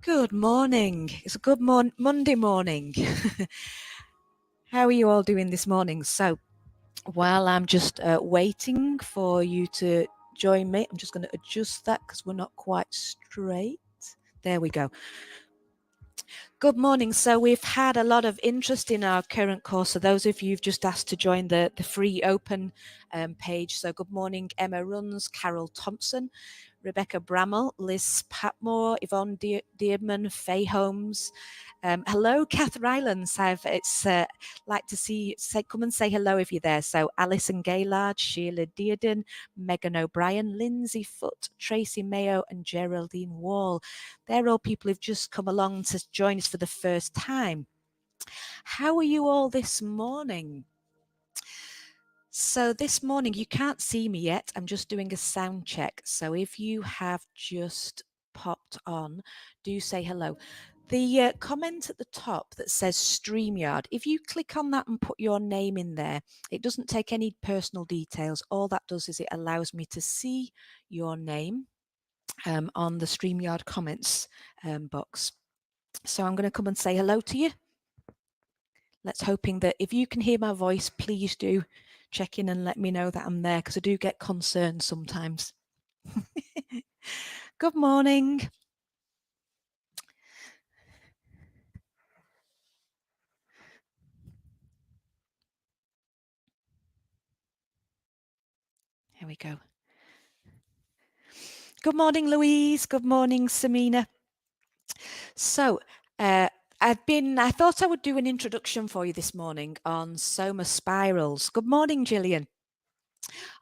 Good morning. It's a good Monday morning. How are you all doing this morning? So while I'm just waiting for you to join me, I'm just going to adjust that because we're not quite straight. There we go. Good morning. So we've had a lot of interest in our current course. So those of you who've just asked to join the free open page. So good morning, Emma Runs, Carol Thompson, Rebecca Bramall, Liz Patmore, Yvonne Dearman, Faye Holmes. Hello, Kath Rylands. It's like to come and say hello if you're there. So Alison Gaylard, Sheila Dearden, Megan O'Brien, Lindsay Foote, Tracy Mayo, and Geraldine Wall. They're all people who've just come along to join us for the first time. How are you all this morning? So this morning, you can't see me yet. I'm just doing a sound check. So if you have just popped on, do say hello. The comment at the top that says StreamYard, if you click on that and put your name in there, it doesn't take any personal details. All that does is it allows me to see your name on the StreamYard comments box. So I'm going to come and say hello to you. Let's hoping that if you can hear my voice, please do check in and let me know that I'm there, because I do get concerned sometimes. Good morning. Here we go. Good morning, Louise. Good morning, Samina. So I thought I would do an introduction for you this morning on SomaSpirals. Good morning, Gillian.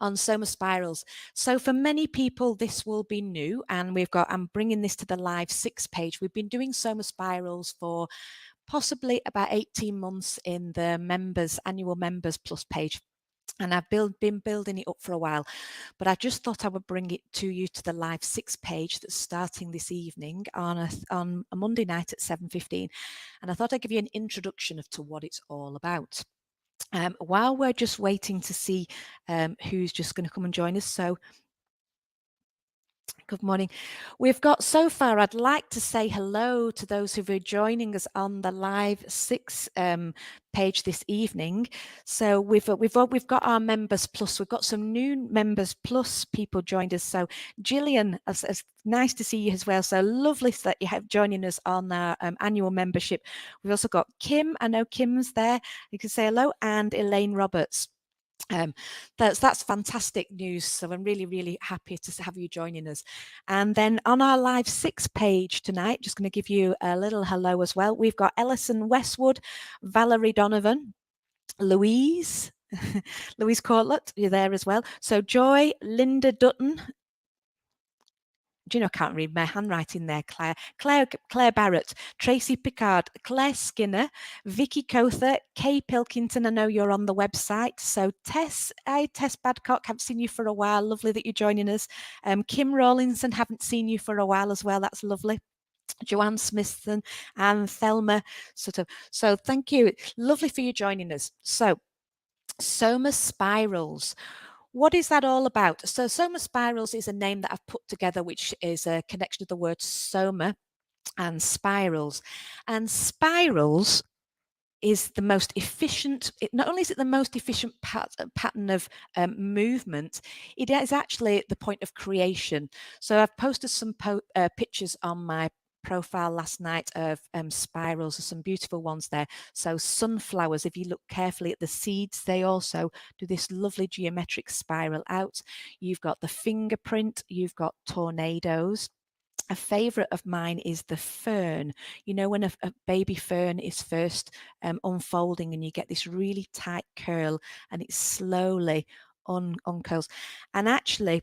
On SomaSpirals. So for many people, this will be new, and I'm bringing this to the Live 6 page. We've been doing SomaSpirals for possibly about 18 months in the annual members plus page. And I've been building it up for a while, but I just thought I would bring it to you to the Live 6 page that's starting this evening on a Monday night at 7:15. And I thought I'd give you an introduction to what it's all about. While we're just waiting to see who's just going to come and join us. So good morning. We've got so far, I'd like to say hello to those who are joining us on the Live 6 page this evening. So we've got our members plus, we've got some new members plus people joined us. So Gillian, it's nice to see you as well. So lovely that you have joining us on our annual membership. We've also got Kim. I know Kim's there. You can say hello, and Elaine Roberts. That's fantastic news. So I'm really, really happy to have you joining us. And then on our Live 6 page tonight, just going to give you a little hello as well. We've got Ellison Westwood, Valerie Donovan, Louise, Louise Cortlett, you're there as well. So Joy, Linda Dutton. Do you know, I can't read my handwriting there. Claire Barrett, Tracy Pickard, Claire Skinner, Vicky Cother, Kay Pilkington. I know you're on the website. So Tess Badcock, haven't seen you for a while. Lovely that you're joining us. Kim Rawlinson, haven't seen you for a while as well. That's lovely. Joanne Smithson and Thelma So thank you. Lovely for you joining us. So SomaSpirals. What is that all about? So SomaSpirals is a name that I've put together, which is a connection of the word soma and spirals. And spirals is the most efficient, not only is it the most efficient pattern of movement, it is actually the point of creation. So I've posted some pictures on my profile last night of spirals. There's some beautiful ones there. So sunflowers, if you look carefully at the seeds, they also do this lovely geometric spiral out. You've got the fingerprint, you've got tornadoes. A favorite of mine is the fern. You know, when a baby fern is first unfolding and you get this really tight curl and it slowly uncurls. And actually,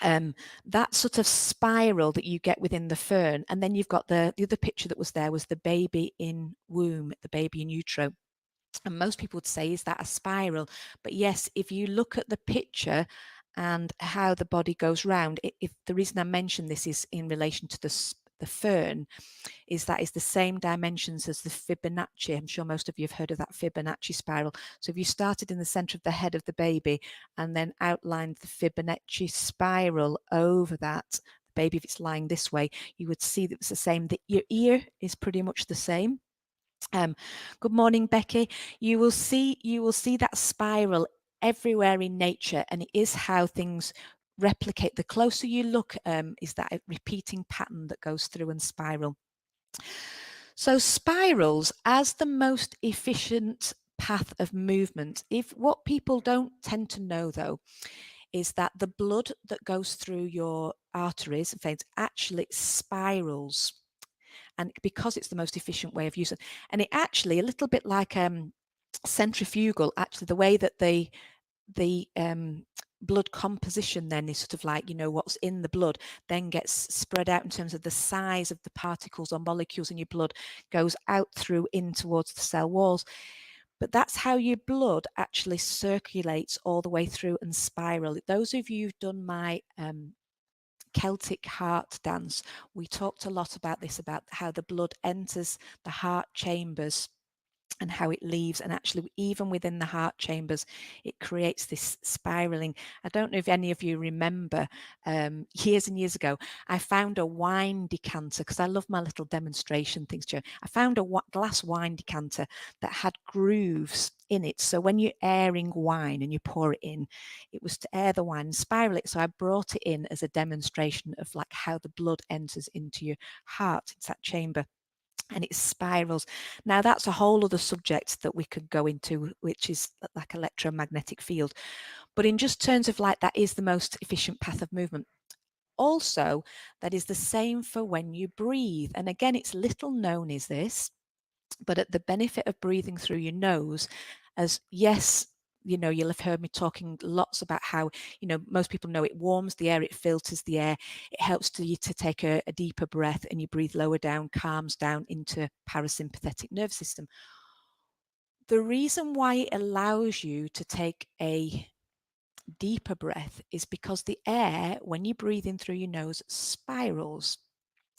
that sort of spiral that you get within the fern, and then you've got the other picture that was there was the baby in womb, the baby in utero. And most people would say, is that a spiral? But yes, if you look at the picture and how the body goes round, if the reason I mention this is in relation to the fern, is that is the same dimensions as the Fibonacci. I'm sure most of you have heard of that Fibonacci spiral. So if you started in the center of the head of the baby and then outlined the Fibonacci spiral over that, baby, if it's lying this way, you would see that it's the same. That your ear is pretty much the same. Good morning, Becky. You will see that spiral everywhere in nature, and it is how things replicate. The closer you look, is that a repeating pattern that goes through and spiral. So spirals as the most efficient path of movement. If what people don't tend to know though, is that the blood that goes through your arteries and veins actually spirals. And because it's the most efficient way of using it, and it actually a little bit like centrifugal, actually the way that the blood composition then is sort of like, what's in the blood then gets spread out in terms of the size of the particles or molecules in your blood goes out through in towards the cell walls. But that's how your blood actually circulates all the way through and spiral. Those of you who've done my Celtic heart dance, we talked a lot about this, about how the blood enters the heart chambers and how it leaves, and actually even within the heart chambers it creates this spiraling. I don't know if any of you remember, years and years ago I found a wine decanter, because I love my little demonstration things, Joe. I found a glass wine decanter that had grooves in it, so when you're airing wine and you pour it in, it was to air the wine and spiral it. So I brought it in as a demonstration of like how the blood enters into your heart. It's that chamber and it spirals. Now that's a whole other subject that we could go into, which is like electromagnetic field. But in just terms of like, that is the most efficient path of movement. Also, that is the same for when you breathe. And again, it's little known is this, but at the benefit of breathing through your nose, as yes, you'll have heard me talking lots about how, most people know it warms the air, it filters the air, it helps you to take a deeper breath, and you breathe lower down, calms down into parasympathetic nervous system. The reason why it allows you to take a deeper breath is because the air, when you breathe in through your nose, spirals.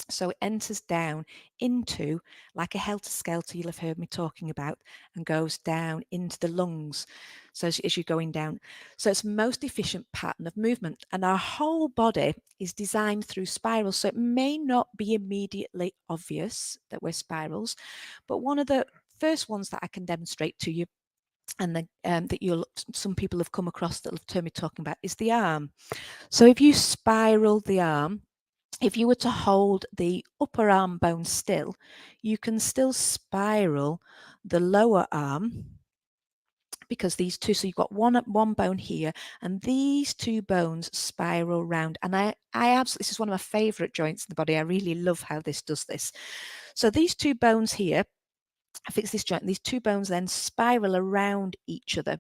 So it enters down into, like a helter-skelter you'll have heard me talking about, and goes down into the lungs. So as you're going down. So it's the most efficient pattern of movement. And our whole body is designed through spirals. So it may not be immediately obvious that we're spirals, but one of the first ones that I can demonstrate to you, and that some people have come across that have heard me talking about, is the arm. So if you spiral the arm, if you were to hold the upper arm bone still, you can still spiral the lower arm, because these two, so you've got one bone here, and these two bones spiral round. And I absolutely, this is one of my favorite joints in the body. I really love how this does this. So these two bones here, I fix this joint, these two bones then spiral around each other.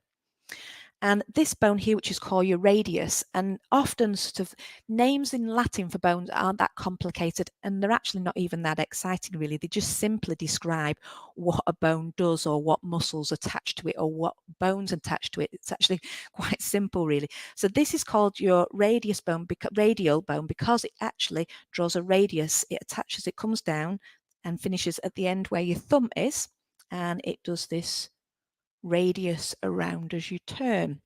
And this bone here, which is called your radius, and often sort of names in Latin for bones aren't that complicated, and they're actually not even that exciting really. They just simply describe what a bone does, or what muscles attach to it, or what bones attach to it. It's actually quite simple really. So this is called your radius bone, radial bone, because it actually draws a radius. It attaches, it comes down and finishes at the end where your thumb is, and it does this radius around as you turn.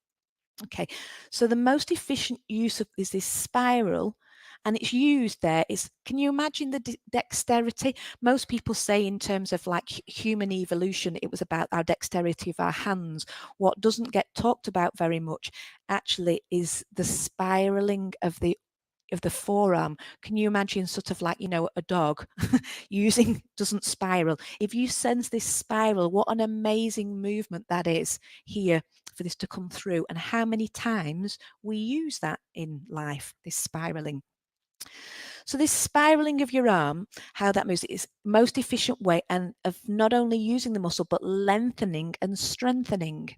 Okay, so the most efficient use of is this spiral, and it's used there is, can you imagine the dexterity? Most people say in terms of like human evolution, it was about our dexterity of our hands. What doesn't get talked about very much actually is the spiraling of the forearm. Can you imagine sort of like, a dog doesn't spiral. If you sense this spiral, what an amazing movement that is here for this to come through, and how many times we use that in life, this spiraling. So this spiraling of your arm, how that moves, is most efficient way and of not only using the muscle, but lengthening and strengthening.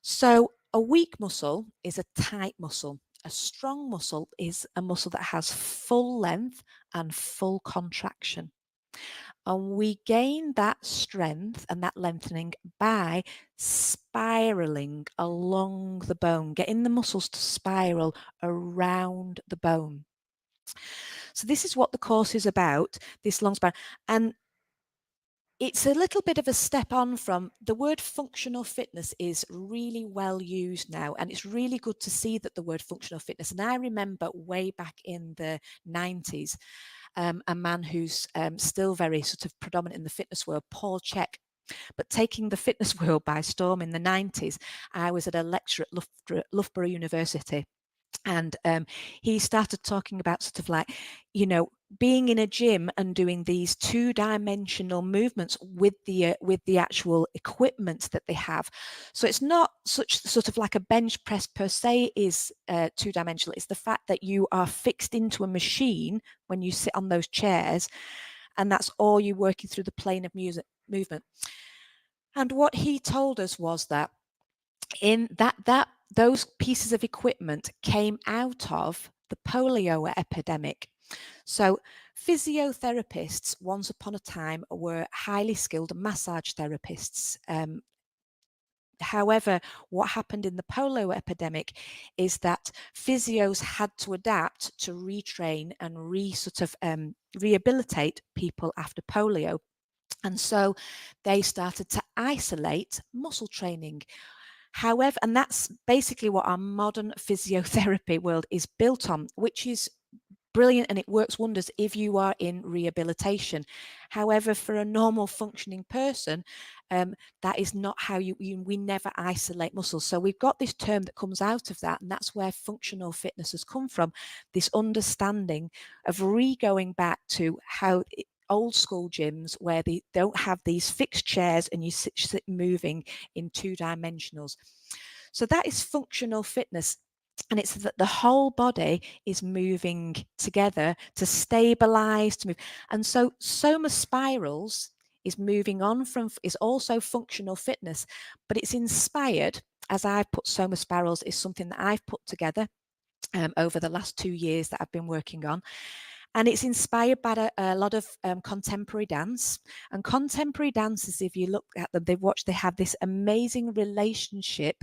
So a weak muscle is a tight muscle. A strong muscle is a muscle that has full length and full contraction. And we gain that strength and that lengthening by spiraling along the bone, getting the muscles to spiral around the bone. So this is what the course is about, this long spiral. And it's a little bit of a step on from the word functional fitness is really well used now, and it's really good to see that the word functional fitness. And I remember way back in the 90s, a man who's still very sort of predominant in the fitness world, Paul Chek, but taking the fitness world by storm in the 90s. I was at a lecture at Loughborough University, and he started talking about sort of like, being in a gym and doing these two-dimensional movements with the actual equipment that they have. So it's not such sort of like a bench press per se is two-dimensional. It's the fact that you are fixed into a machine when you sit on those chairs, and that's all you're working through the plane of movement. And what he told us was that in that those pieces of equipment came out of the polio epidemic. So physiotherapists once upon a time were highly skilled massage therapists. However, what happened in the polio epidemic is that physios had to adapt to retrain and rehabilitate people after polio. And so they started to isolate muscle training. However, and that's basically what our modern physiotherapy world is built on, which is brilliant, and it works wonders if you are in rehabilitation. However, for a normal functioning person, that is not how we never isolate muscles. So we've got this term that comes out of that, and that's where functional fitness has come from, this understanding of going back to how old school gyms where they don't have these fixed chairs and you sit moving in two dimensionals. So that is functional fitness. And it's that the whole body is moving together to stabilize, to move. And so SomaSpirals is moving on from, is also functional fitness, but it's inspired, as I've put SomaSpirals, is something that I've put together over the last 2 years that I've been working on. And it's inspired by a lot of contemporary dance. And contemporary dancers, if you look at them, they have this amazing relationship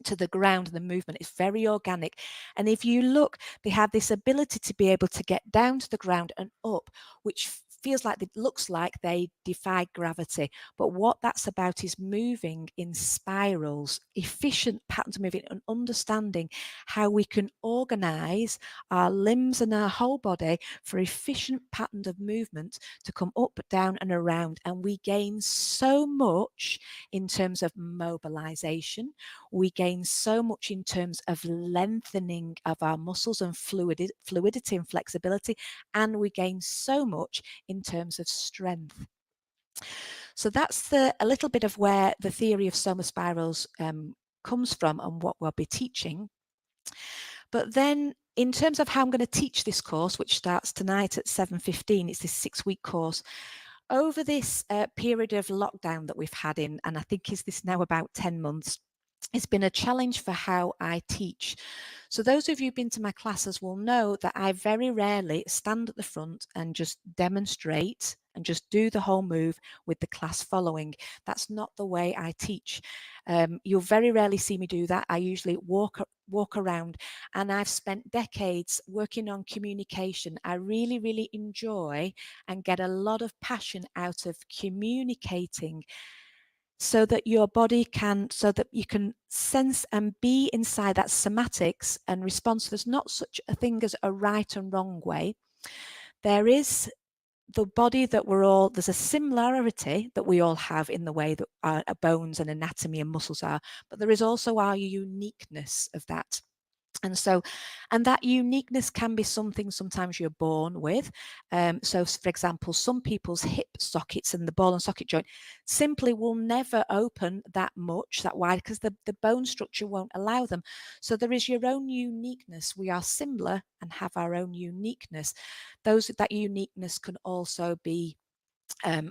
to the ground, and the movement is very organic. And if you look, they have this ability to be able to get down to the ground and up, which feels like it looks like they defy gravity. But what that's about is moving in spirals, efficient patterns of moving, and understanding how we can organize our limbs and our whole body for efficient patterns of movement to come up, down, and around. And we gain so much in terms of mobilization. We gain so much in terms of lengthening of our muscles and fluidity and flexibility, and we gain so much in terms of strength. So that's a little bit of where the theory of SomaSpirals comes from and what we'll be teaching. But then in terms of how I'm going to teach this course, which starts tonight at 7:15, it's this 6-week course. Over this period of lockdown that we've had and I think is this now about 10 months, it's been a challenge for how I teach. So those of you who've been to my classes will know that I very rarely stand at the front and just demonstrate and just do the whole move with the class following. That's not the way I teach. You'll very rarely see me do that. I usually walk around, and I've spent decades working on communication. I really, really enjoy and get a lot of passion out of communicating so that your body can, so that you can sense and be inside that somatics and response. There's not such a thing as a right and wrong way. There is the body that there's a similarity that we all have in the way that our bones and anatomy and muscles are, but there is also our uniqueness of that. And that uniqueness can be something sometimes you're born with. So for example, some people's hip sockets and the ball and socket joint simply will never open that much, that wide, because the bone structure won't allow them. So there is your own uniqueness. We are similar and have our own uniqueness. That uniqueness can also be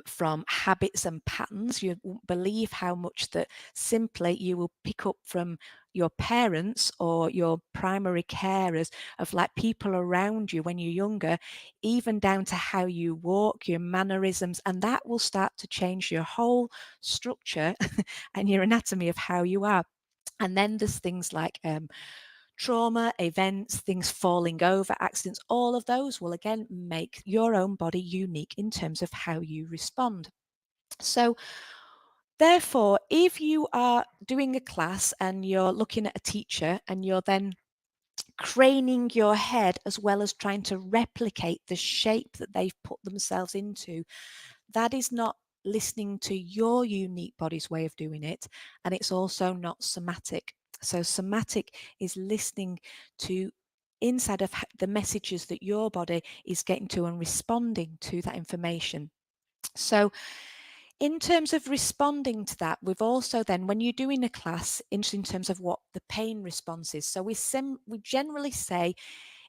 from habits and patterns. You won't believe how much that simply you will pick up from your parents or your primary carers, of like people around you when you're younger, even down to how you walk, your mannerisms, and that will start to change your whole structure and your anatomy of how you are. And then there's things like trauma, events, things falling over, accidents, all of those will again make your own body unique in terms of how you respond. So therefore, if you are doing a class and you're looking at a teacher and you're then craning your head as well as trying to replicate the shape that they've put themselves into, that is not listening to your unique body's way of doing it, and it's also not somatic. So somatic is listening to inside of the messages that your body is getting to and responding to that information. So in terms of responding to that, we've also then, when you're doing a class, in terms of what the pain response is. So we generally say,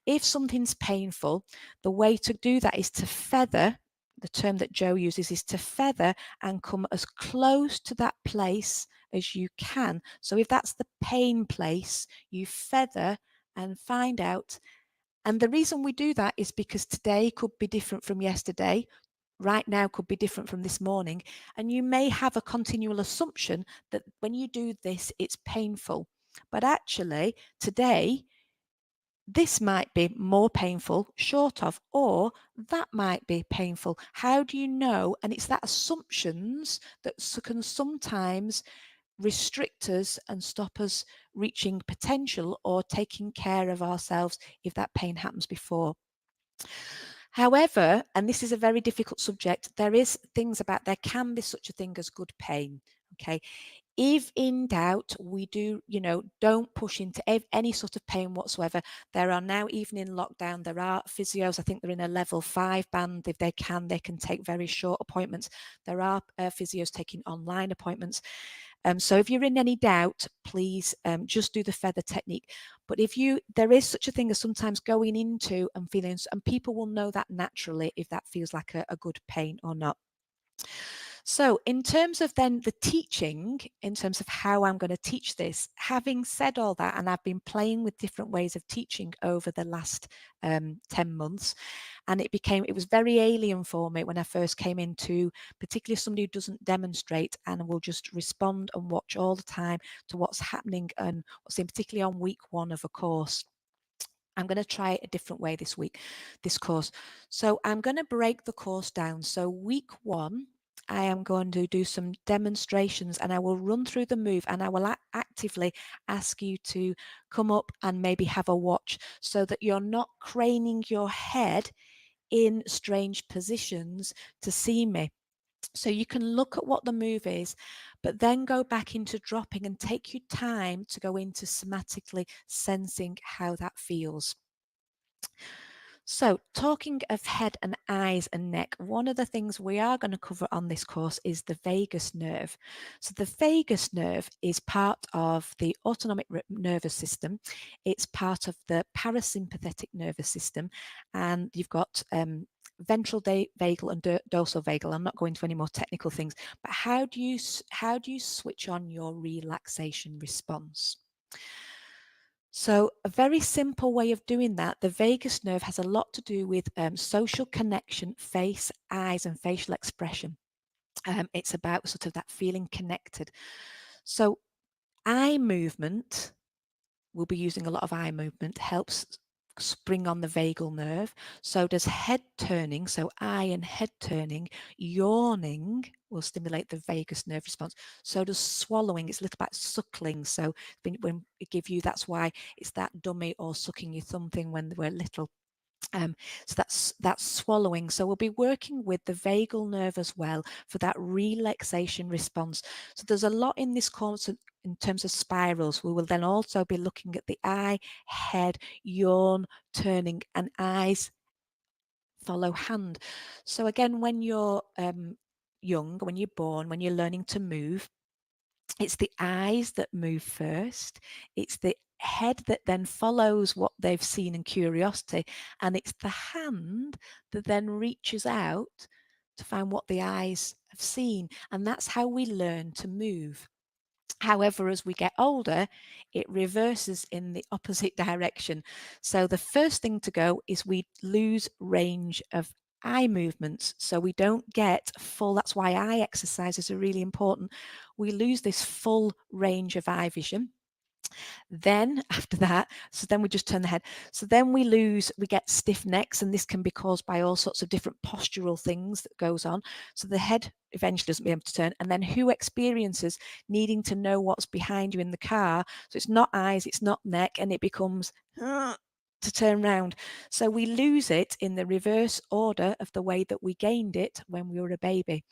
if something's painful, the way to do that is to feather. The term that Joe uses is to feather and come as close to that place as you can. So if that's the pain place, you feather and find out. And the reason we do that is because today could be different from yesterday. Right now could be different from this morning. And you may have a continual assumption that when you do this, it's painful. But actually, today, this might be more painful, short of, or that might be painful. How do you know? And it's that assumptions that can sometimes restrict us and stop us reaching potential or taking care of ourselves if that pain happens before. However, and this is a very difficult subject, there can be such a thing as good pain. Okay. If in doubt, we don't push into any sort of pain whatsoever. There are now, even in lockdown, there are physios, I think they're in a level 5 band. If they can take very short appointments. There are physios taking online appointments. So if you're in any doubt, please just do the feather technique. But there is such a thing as sometimes going into and feeling, and people will know that naturally if that feels like a good pain or not. So in terms of then the teaching, in terms of how I'm going to teach this, having said all that, and I've been playing with different ways of teaching over the last 10 months, and it was very alien for me when I first came into, particularly somebody who doesn't demonstrate and will just respond and watch all the time to what's happening and what's in, particularly on week 1 of a course. I'm going to try a different way this course. So I'm going to break the course down. So week 1, I am going to do some demonstrations and I will run through the move and I will actively ask you to come up and maybe have a watch so that you're not craning your head in strange positions to see me. So you can look at what the move is, but then go back into dropping and take your time to go into somatically sensing how that feels. So talking of head and eyes and neck, one of the things we are going to cover on this course is the vagus nerve. So the vagus nerve is part of the autonomic nervous system. It's part of the parasympathetic nervous system, and you've got ventral vagal and dorsal vagal. I'm not going into any more technical things, but how do you switch on your relaxation response? So a very simple way of doing that, the vagus nerve has a lot to do with social connection, face, eyes, and facial expression. It's about sort of that feeling connected. So eye movement, we'll be using a lot of eye movement, helps spring on the vagal nerve. So does head turning, so eye and head turning. Yawning will stimulate the vagus nerve response. So does swallowing. It's a little bit suckling. So when it give you, that's why it's that dummy or sucking your thumb thing when they were little. So that's swallowing. So we'll be working with the vagal nerve as well for that relaxation response. So there's a lot in this course in terms of spirals. We will then also be looking at the eye, head, yawn, turning, and eyes follow hand. So again, when you're young, when you're born, when you're learning to move, it's the eyes that move first. It's the head that then follows what they've seen in curiosity. And it's the hand that then reaches out to find what the eyes have seen. And that's how we learn to move. However, as we get older, it reverses in the opposite direction. So the first thing to go is we lose range of eye movements. So we don't get full, that's why eye exercises are really important. We lose this full range of eye vision. Then after that, so then we just turn the head. So then we get stiff necks, and this can be caused by all sorts of different postural things that goes on. So the head eventually doesn't be able to turn. And then who experiences needing to know what's behind you in the car? So it's not eyes, it's not neck, and it becomes to turn round. So we lose it in the reverse order of the way that we gained it when we were a baby.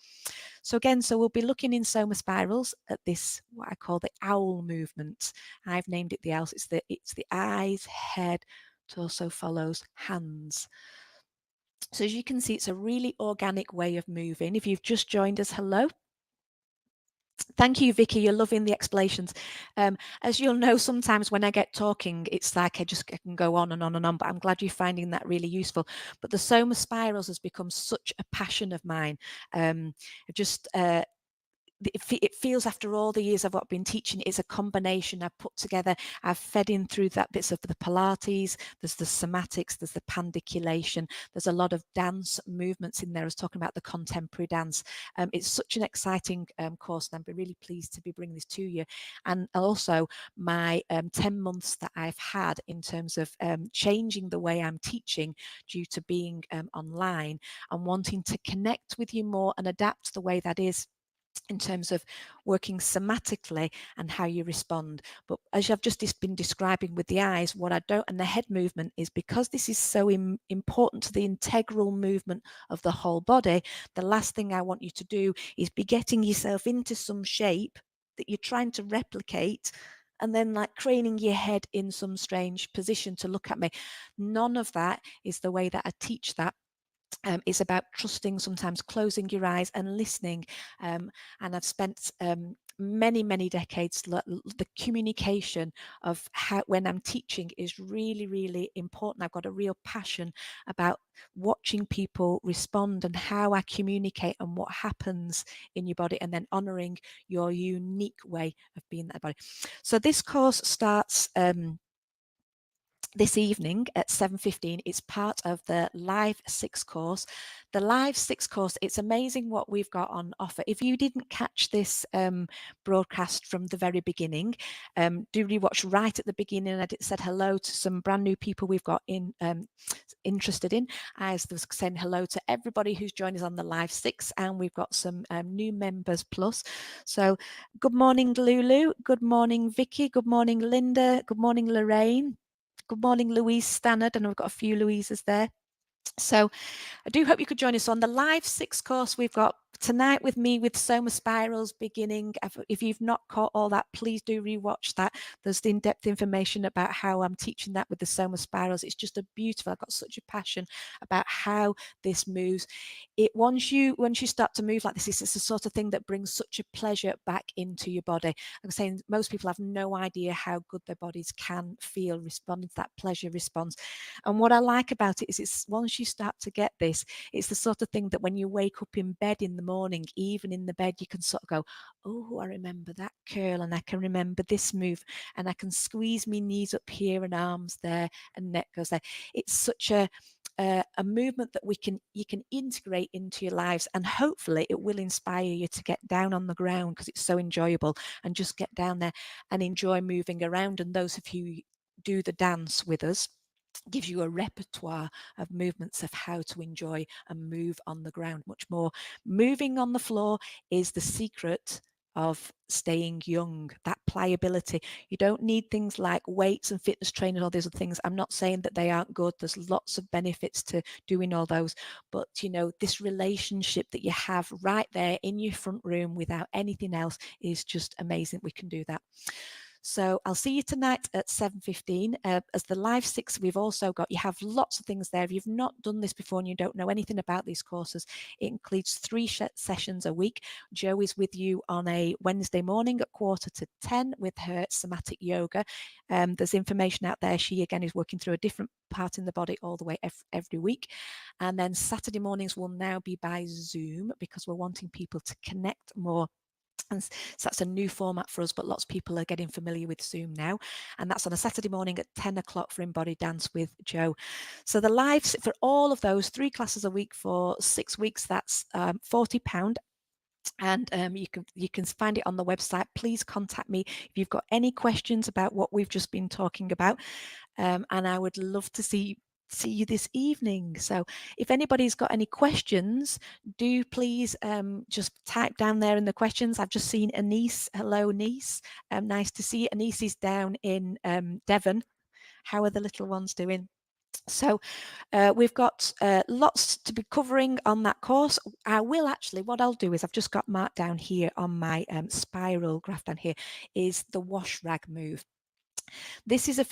So again, so we'll be looking in SomaSpirals at this, what I call the owl movement. I've named it the owl. It's the eyes, head, torso follows, hands. So as you can see, it's a really organic way of moving. If you've just joined us, hello. Thank you, Vicky. You're loving the explanations. As you'll know, sometimes when I get talking, it's like I can go on and on and on, but I'm glad you're finding that really useful. But the SomaSpirals has become such a passion of mine. Just it feels after all the years I've been teaching, it's a combination I've put together. I've fed in through that bits of the Pilates, there's the somatics, there's the pandiculation, there's a lot of dance movements in there. I was talking about the contemporary dance. It's such an exciting course, and I'm really pleased to be bringing this to you. And also my 10 months that I've had in terms of changing the way I'm teaching due to being online and wanting to connect with you more and adapt the way that is in terms of working somatically and how you respond. But as I've just been describing with the eyes, what I don't, and the head movement is because this is so important to the integral movement of the whole body, the last thing I want you to do is be getting yourself into some shape that you're trying to replicate and then like craning your head in some strange position to look at me. None of that is the way that I teach that. It's about trusting, sometimes closing your eyes and listening. And I've spent many decades, the communication of how, when I'm teaching, is really important. I've got a real passion about watching people respond and how I communicate and what happens in your body, and then honoring your unique way of being that body. So this course starts this evening at 7:15. It's part of the Live 6 course. The Live 6 course, it's amazing what we've got on offer. If you didn't catch this broadcast from the very beginning, do rewatch right at the beginning. I said hello to some brand new people we've got interested in. I was saying hello to everybody who's joined us on the Live 6, and we've got some new members plus. So good morning, Lulu. Good morning, Vicky. Good morning, Linda. Good morning, Lorraine. Good morning, Louise Stannard, and we've got a few Louises there. So I do hope you could join us on the Live 6 course. We've got tonight with me with SomaSpirals beginning. If you've not caught all that, please do rewatch that. There's the in-depth information about how I'm teaching that with the SomaSpirals. It's just a beautiful, I've got such a passion about how this moves. Once you start to move like this, it's the sort of thing that brings such a pleasure back into your body. I'm saying most people have no idea how good their bodies can feel responding to that pleasure response. And what I like about it is it's once you start to get this, it's the sort of thing that when you wake up in bed in the morning, even in the bed, you can sort of go, oh, I remember that curl, and I can remember this move, and I can squeeze my knees up here and arms there and neck goes there. It's such a movement that you can integrate into your lives, and hopefully it will inspire you to get down on the ground because it's so enjoyable, and just get down there and enjoy moving around. And those of you who do the dance with us, gives you a repertoire of movements of how to enjoy and move on the ground much more. Moving on the floor is the secret of staying young, that pliability. You don't need things like weights and fitness training and all these other things. I'm not saying that they aren't good. There's lots of benefits to doing all those, but you know, this relationship that you have right there in your front room without anything else is just amazing. We can do that. So I'll see you tonight at 7:15. As the Live 6, we've also got, you have lots of things there. If you've not done this before and you don't know anything about these courses, it includes 3 sessions a week. Jo is with you on a Wednesday morning at 9:45 with her somatic yoga. There's information out there. She again is working through a different part in the body all the way every week. And then Saturday mornings will now be by Zoom because we're wanting people to connect more. And so that's a new format for us, but lots of people are getting familiar with Zoom now. And that's on a Saturday morning at 10 o'clock for Embodied Dance with Jo. So the lives for all of those 3 classes a week for 6 weeks, that's £40. and you can find it on the website. Please contact me if you've got any questions about what we've just been talking about, and I would love to see you this evening. So if anybody's got any questions, do please just type down there in the questions. I've just seen Anise. Hello, Anise. Nice to see you. Anise is down in Devon. How are the little ones doing? So we've got lots to be covering on that course. I will actually, what I'll do is I've just got marked down here on my spiral graph down here is the wash rag move. This is a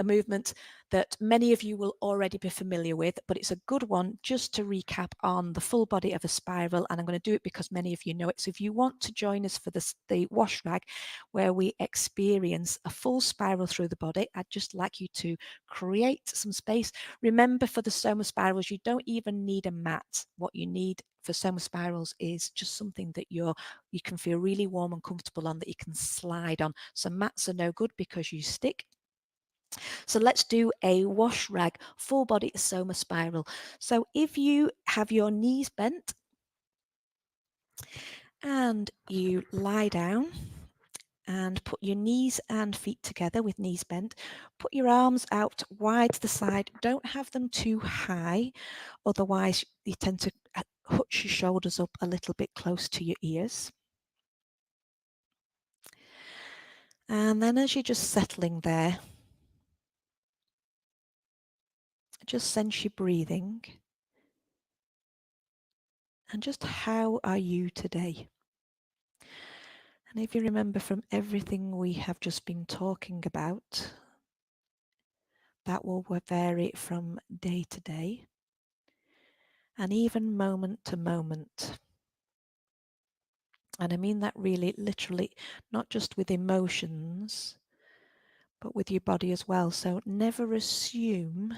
movement that many of you will already be familiar with, but it's a good one just to recap on the full body of a spiral, and I'm going to do it because many of you know it. So if you want to join us for the wash rag, where we experience a full spiral through the body, I'd just like you to create some space. Remember, for the SomaSpirals, you don't even need a mat. What you need for SomaSpirals is just something that you can feel really warm and comfortable on, that you can slide on. So mats are no good because you stick. So let's do a wash rag full body SomaSpiral. So if you have your knees bent and you lie down and put your knees and feet together with knees bent, put your arms out wide to the side. Don't have them too high, otherwise you tend to hutch your shoulders up a little bit close to your ears. And then as you're just settling there, just sense your breathing. And just how are you today? And if you remember from everything we have just been talking about, that will vary from day to day and even moment to moment. And I mean that really literally, not just with emotions, but with your body as well. So never assume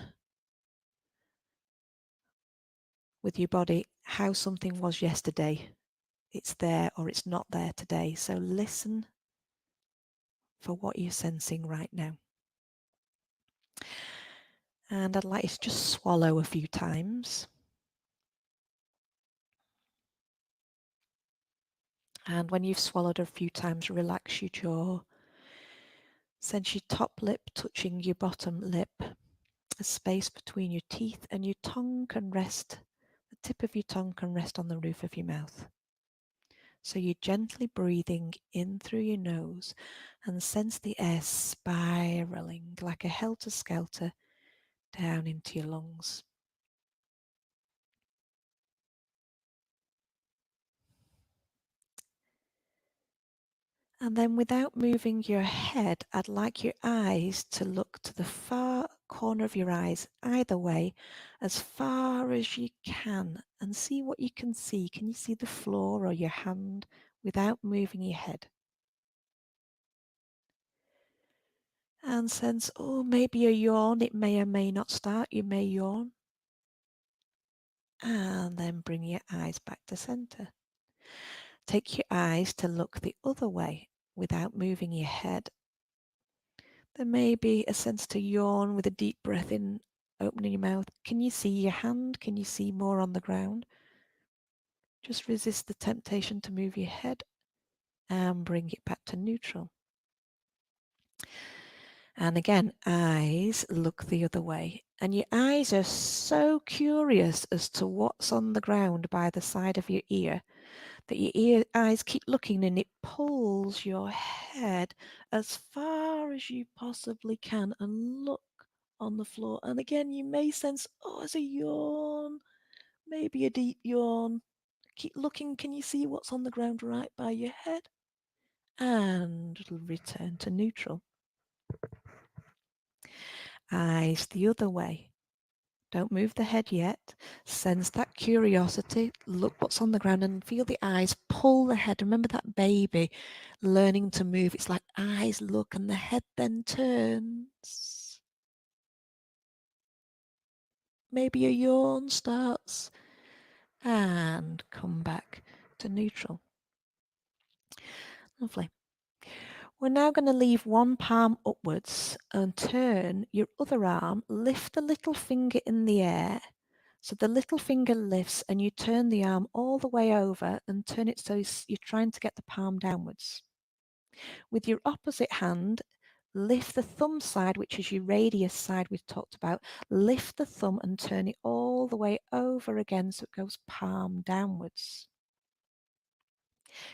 with your body how something was yesterday. It's there or it's not there today. So listen for what you're sensing right now. And I'd like you to just swallow a few times. And when you've swallowed a few times, relax your jaw. Sense your top lip touching your bottom lip. A space between your teeth, and your tongue can rest, the tip of your tongue can rest on the roof of your mouth. So you're gently breathing in through your nose and sense the air spiraling like a helter-skelter down into your lungs. And then without moving your head, I'd like your eyes to look to the far corner of your eyes, either way, as far as you can, and see what you can see. Can you see the floor or your hand without moving your head? And sense, oh, maybe a yawn. It may or may not start. You may yawn. And then bring your eyes back to center. Take your eyes to look the other way without moving your head. There may be a sense to yawn with a deep breath in, opening your mouth. Can you see your hand? Can you see more on the ground? Just resist the temptation to move your head and bring it back to neutral. And again, eyes look the other way. And your eyes are so curious as to what's on the ground by the side of your ear that your eyes keep looking, and it pulls your head as far as you possibly can and look on the floor. And again, you may sense, oh, it's a yawn, maybe a deep yawn. Keep looking. Can you see what's on the ground right by your head? And it'll return to neutral. Eyes the other way. Don't move the head yet. Sense that curiosity. Look what's on the ground and feel the eyes pull the head. Remember that baby learning to move. It's like eyes look and the head then turns. Maybe a yawn starts and come back to neutral. Lovely. We're now going to leave one palm upwards and turn your other arm. Lift the little finger in the air So the little finger lifts and you turn the arm all the way over and turn it so you're trying to get the palm downwards. With your opposite hand, lift the thumb side, which is your radius side we've talked about. Lift the thumb and turn it all the way over again so it goes palm downwards.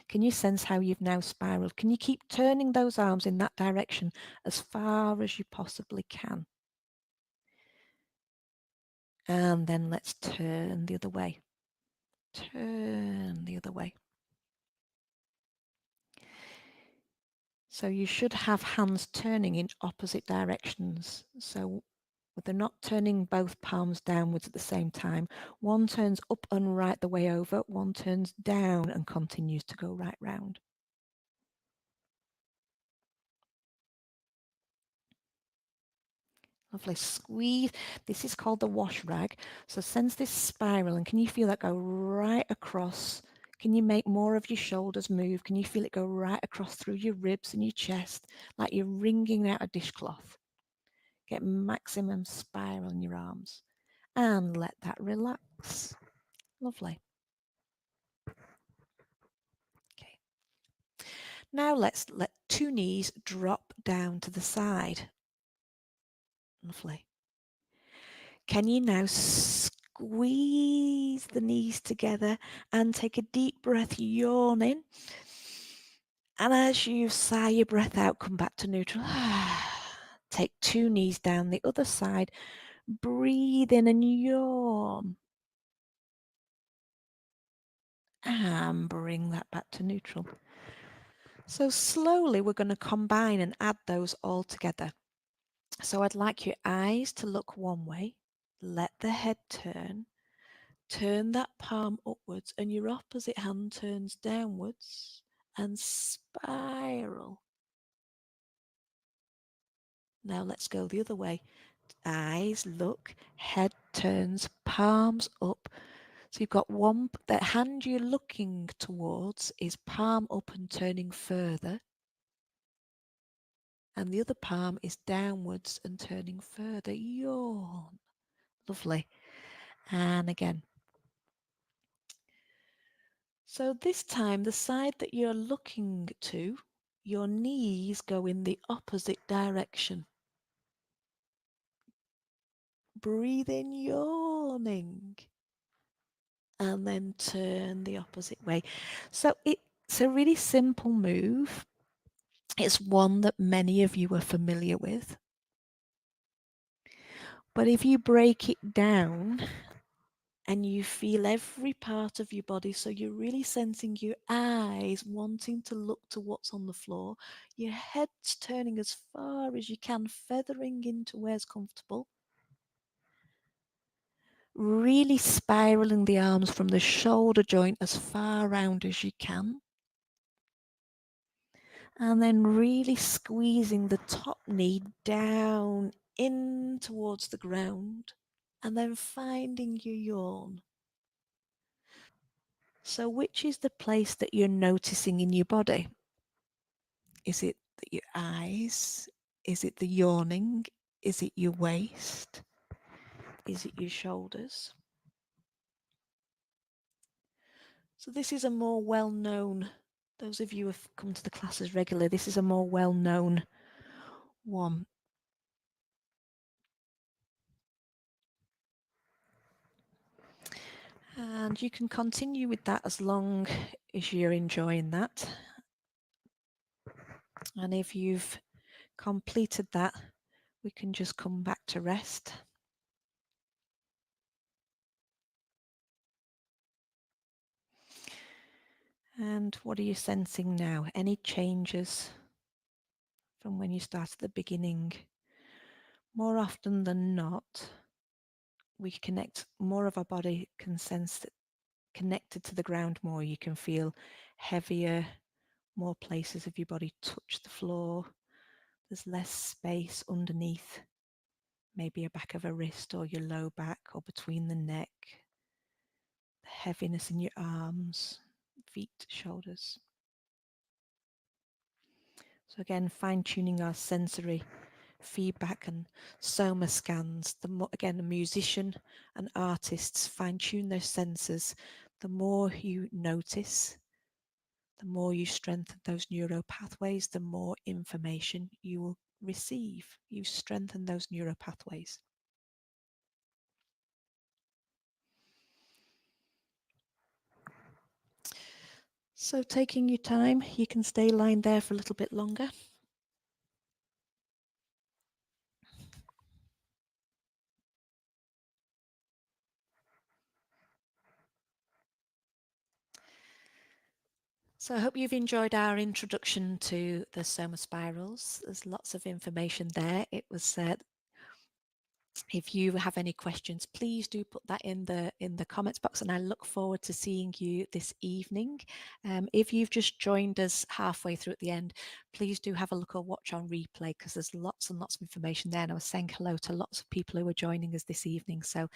Can you sense how you've now spiraled? Can you keep turning those arms in that direction as far as you possibly can? And then let's turn the other way. Turn the other way. So you should have hands turning in opposite directions. So they're not turning both palms downwards at the same time. One turns up and right the way over, one turns down and continues to go right round. Lovely. Squeeze. This is called the wash rag. So sense this spiral, and can you feel that go right across? Can you make more of your shoulders move? Can you feel it go right across through your ribs and your chest, like you're wringing out a dishcloth? Get maximum spiral in your arms and let that relax. Lovely. Okay. Now let's let two knees drop down to the side. Lovely. Can you now squeeze the knees together and take a deep breath, yawning? And as you sigh your breath out, come back to neutral. Take two knees down the other side. Breathe in and yawn. And bring that back to neutral. So slowly we're going to combine and add those all together. So I'd like your eyes to look one way, let the head turn that palm upwards and your opposite hand turns downwards and spiral. Now let's go the other way. Eyes look, head turns, palms up. So you've got one, the hand you're looking towards is palm up and turning further. And the other palm is downwards and turning further. Yawn. Lovely. And again. So this time, the side that you're looking to, your knees go in the opposite direction. Breathe in, yawning. And then turn the opposite way. So it's a really simple move. It's one that many of you are familiar with. But if you break it down and you feel every part of your body, so you're really sensing your eyes wanting to look to what's on the floor, your head's turning as far as you can, feathering into where's comfortable. Really spiraling the arms from the shoulder joint as far round as you can. And then really squeezing the top knee down in towards the ground. And then finding your yawn. So which is the place that you're noticing in your body? Is it your eyes? Is it the yawning? Is it your waist? Is it your shoulders? So this is a more well-known, those of you who have come to the classes regularly, this is a more well-known one. And you can continue with that as long as you're enjoying that. And if you've completed that, we can just come back to rest. And what are you sensing now? Any changes from when you started at the beginning? More often than not, we connect, more of our body can sense connected to the ground more. You can feel heavier, more places of your body touch the floor. There's less space underneath, maybe a back of a wrist or your low back or between the neck. The heaviness in your arms, feet, shoulders. So again, fine-tuning our sensory feedback and soma scans, the more, again, a musician and artists fine-tune their senses. The more you notice, the more you strengthen those neural pathways, the more information you will receive. You strengthen those neural pathways. So taking your time, you can stay lying there for a little bit longer. So I hope you've enjoyed our introduction to the SomaSpirals. There's lots of information there. It was if you have any questions, please do put that in the comments box, and I look forward to seeing you this evening. If you've just joined us halfway through at the end, please do have a look or watch on replay, because there's lots and lots of information there, and I was saying hello to lots of people who are joining us this evening. So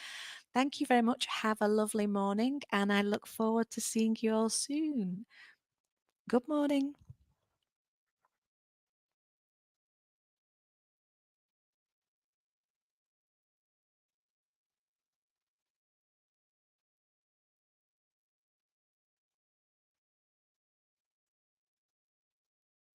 thank you very much. Have a lovely morning, and I look forward to seeing you all soon. Good morning.